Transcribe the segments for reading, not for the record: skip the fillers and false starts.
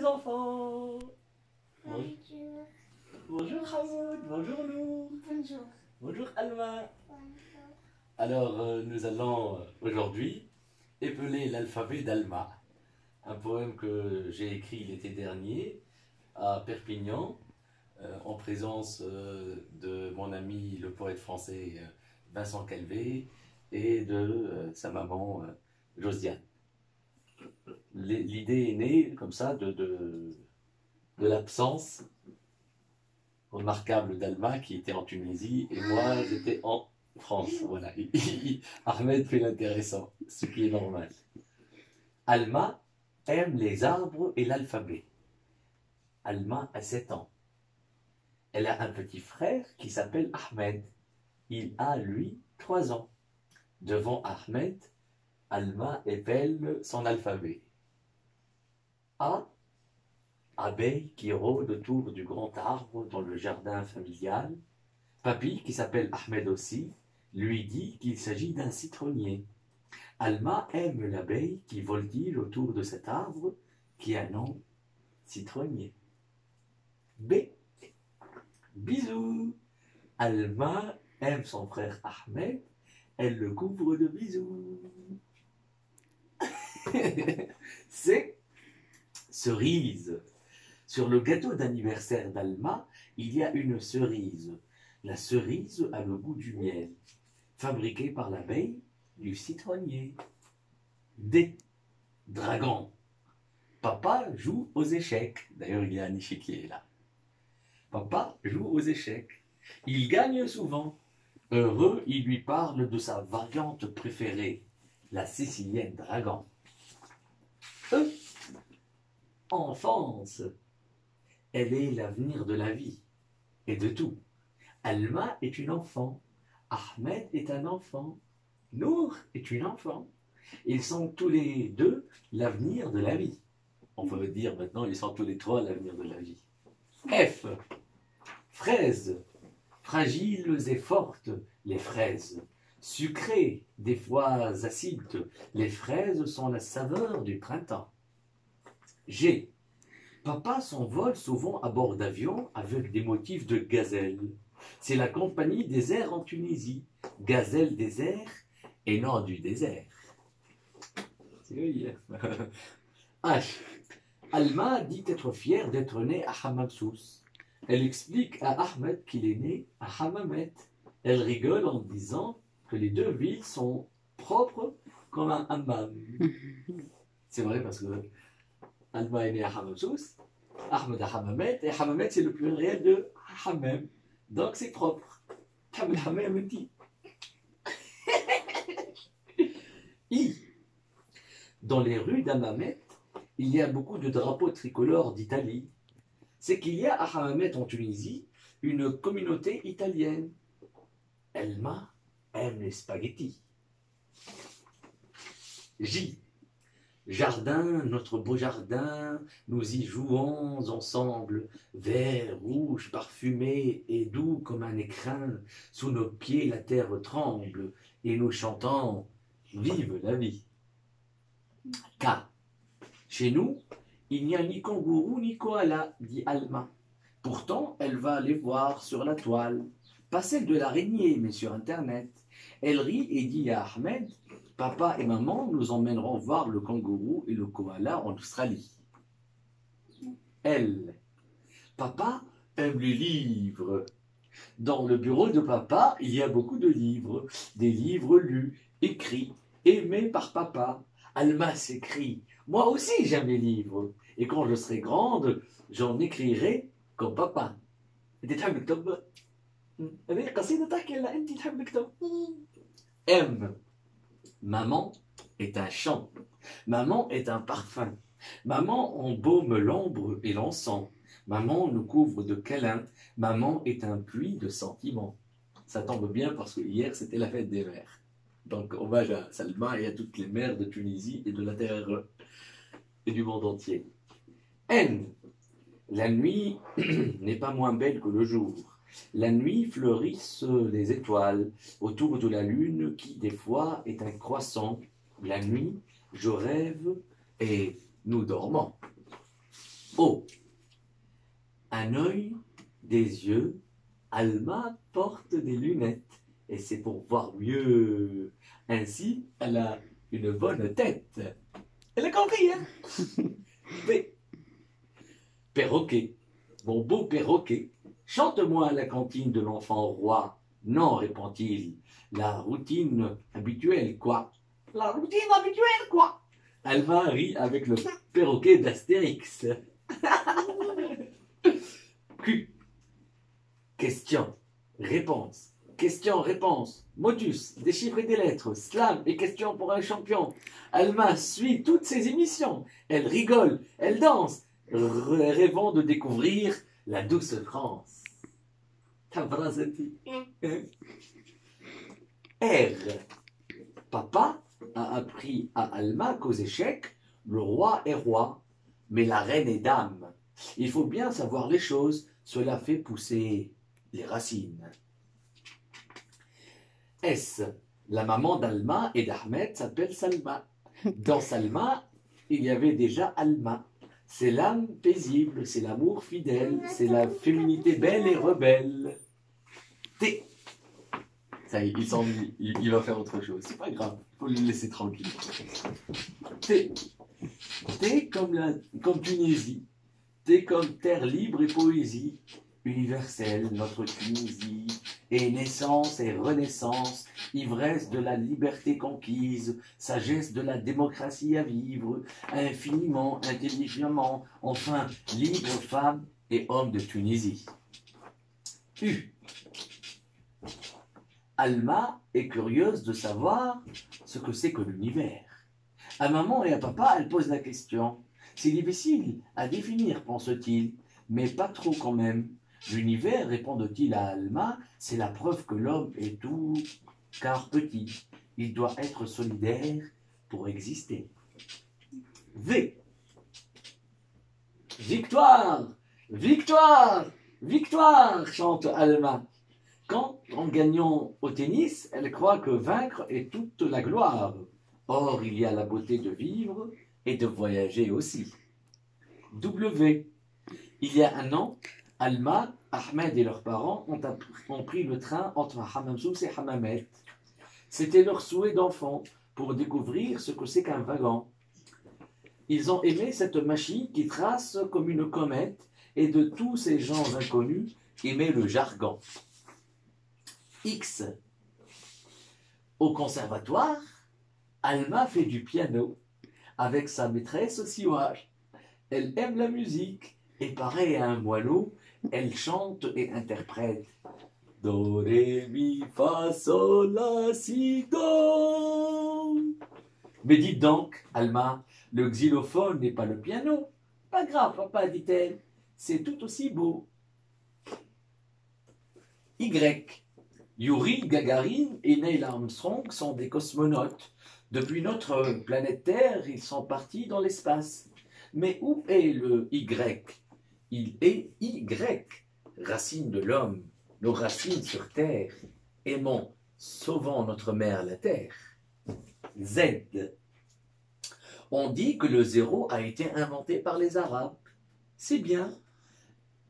les enfants. Bonjour. Bonjour Hamoud, bonjour Nour, Bonjour. bonjour Alma. Bonjour. Alors nous allons aujourd'hui épeler l'alphabet d'Alma, un poème que j'ai écrit l'été dernier à Perpignan en présence de mon ami le poète français Vincent Calvé et de sa maman Josiane. L'idée est née comme ça de l'absence remarquable d'Alma qui était en Tunisie et moi j'étais en France. Voilà. Ahmed fait l'intéressant, ce qui est normal. Alma aime les arbres et l'alphabet. Alma a 7 ans. Elle a un petit frère qui s'appelle Ahmed. Il a, lui, 3 ans. Devant Ahmed, Alma épelle son alphabet. A. Abeille qui rôde autour du grand arbre dans le jardin familial. Papy, qui s'appelle Ahmed aussi, lui dit qu'il s'agit d'un citronnier. Alma aime l'abeille qui voltige autour de cet arbre qui a nom citronnier. B. Bisous. Alma aime son frère Ahmed, elle le couvre de bisous. C. Cerise. Sur le gâteau d'anniversaire d'Alma, il y a une cerise. La cerise a le goût du miel, fabriqué par l'abeille du citronnier. D. Dragon. Papa joue aux échecs. D'ailleurs, il y a un échiquier là. Papa joue aux échecs. Il gagne souvent. Heureux, il lui parle de sa variante préférée, la sicilienne dragon. E. Enfance. Elle est l'avenir de la vie et de tout. Alma est une enfant. Ahmed est un enfant. Nour est une enfant. Ils sont tous les deux l'avenir de la vie. On peut dire maintenant, ils sont tous les trois l'avenir de la vie. F. Fraises. Fragiles et fortes, les fraises. Sucrées, des fois acides, les fraises sont la saveur du printemps. G. Papa s'envole souvent à bord d'avion avec des motifs de gazelle. C'est la compagnie des airs en Tunisie. Gazelle des airs et non du désert. C'est lui. H. Alma dit être fière d'être née à Hamamsous. Elle explique à Ahmed qu'il est né à Hammamet. Elle rigole en disant que les deux villes sont propres comme un hammam. C'est vrai parce que Alma est né à Hamamsous, Ahmed à Hammamet, et Hammamet c'est le pluriel de Hammam. Donc c'est propre. I. Dans les rues d'Hammamet, il y a beaucoup de drapeaux tricolores d'Italie. C'est qu'il y a à Hammamet en Tunisie une communauté italienne. Alma aime les spaghettis. J. Jardin, notre beau jardin, nous y jouons ensemble, vert, rouge, parfumé et doux comme un écrin. Sous nos pieds la terre tremble et nous chantons « Vive la vie ». K. Chez nous, il n'y a ni kangourou ni koala, dit Alma. Pourtant, elle va les voir sur la toile. Pas celle de l'araignée, mais sur Internet. Elle rit et dit à Ahmed « Papa et maman nous emmèneront voir le kangourou et le koala en Australie. » L. Papa aime les livres. Dans le bureau de papa, il y a beaucoup de livres. Des livres lus, écrits, aimés par papa. Alma s'écrie « Moi aussi j'aime les livres. Et quand je serai grande, j'en écrirai comme papa. » M. Maman est un chant. Maman est un parfum. Maman embaume l'ombre et l'encens. Maman nous couvre de câlins. Maman est un puits de sentiments. Ça tombe bien parce que hier c'était la fête des mères. Donc hommage à Salma et à toutes les mères de Tunisie et de la terre et du monde entier. N. La nuit n'est pas moins belle que le jour. La nuit fleurissent les étoiles autour de la lune qui, des fois, est un croissant. La nuit, je rêve et nous dormons. O. Un œil, des yeux. Alma porte des lunettes et c'est pour voir mieux. Ainsi, elle a une bonne tête. Elle a compris, hein? B. Perroquet. Mon beau perroquet, chante-moi à la cantine de l'enfant roi. Non, répond-il, la routine habituelle, quoi. La routine habituelle, quoi. Alma rit avec le perroquet d'Astérix. Q. Question, réponse. Question, réponse. Motus, des chiffres et des lettres. Slam et question pour un champion. Alma suit toutes ses émissions. Elle rigole, elle danse, rêvant de découvrir la douce France. R. Papa a appris à Alma qu'aux échecs, le roi est roi, mais la reine est dame. Il faut bien savoir les choses, cela fait pousser les racines. S. La maman d'Alma et d'Ahmed s'appelle Salma. Dans Salma, il y avait déjà Alma. C'est l'âme paisible, c'est l'amour fidèle, c'est la féminité belle et rebelle. T. Ça y est, il va faire autre chose. C'est pas grave, il faut le laisser tranquille. T. T comme Tunisie. T comme terre libre et poésie. Universelle, notre Tunisie. Et naissance et renaissance, ivresse de la liberté conquise, sagesse de la démocratie à vivre, infiniment, intelligemment, enfin, libre femme et homme de Tunisie. U. Alma est curieuse de savoir ce que c'est que l'univers. À maman et à papa, elle pose la question. C'est difficile à définir, pense-t-il, mais pas trop quand même. L'univers, répond-il à Alma, c'est la preuve que l'homme est tout, car petit. Il doit être solidaire pour exister. V. Victoire! Victoire! Victoire! Chante Alma. Quand, en gagnant au tennis, elle croit que vaincre est toute la gloire. Or, il y a la beauté de vivre et de voyager aussi. W. Il y a un an, Alma, Ahmed et leurs parents ont pris le train entre Hamamsous et Hammamet. C'était leur souhait d'enfant pour découvrir ce que c'est qu'un wagon. Ils ont aimé cette machine qui trace comme une comète et de tous ces gens inconnus aimaient le jargon. X. Au conservatoire, Alma fait du piano avec sa maîtresse Siwa. Elle aime la musique et pareil à un moineau, elle chante et interprète. Do, ré, mi, fa, sol, la, si, do. Mais dites donc, Alma, le xylophone n'est pas le piano. Pas grave, papa, dit-elle, c'est tout aussi beau. Y. Yuri Gagarin et Neil Armstrong sont des cosmonautes. Depuis notre planète Terre, ils sont partis dans l'espace. Mais où est le Y? Il est Y, racine de l'homme, nos racines sur Terre. Aimons, sauvons notre mère la Terre. Z. On dit que le zéro a été inventé par les Arabes. C'est bien.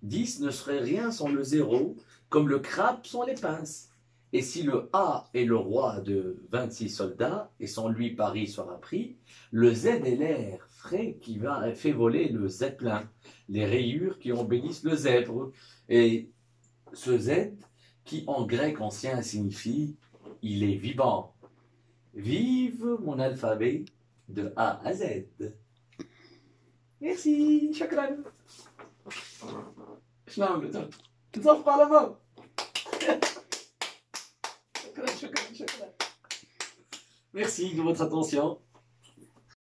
10 ne serait rien sans le zéro, comme le crabe sans les pinces. Et si le A est le roi de 26 soldats, et sans lui Paris sera pris, le Z est l'air frais qui fait voler le zeppelin, les rayures qui embellissent le zèbre. Et ce Z, qui en grec ancien signifie « il est vivant ». Vive mon alphabet de A à Z. Merci, shukran. شلون تصفق على باب. شكرا. Merci de votre attention.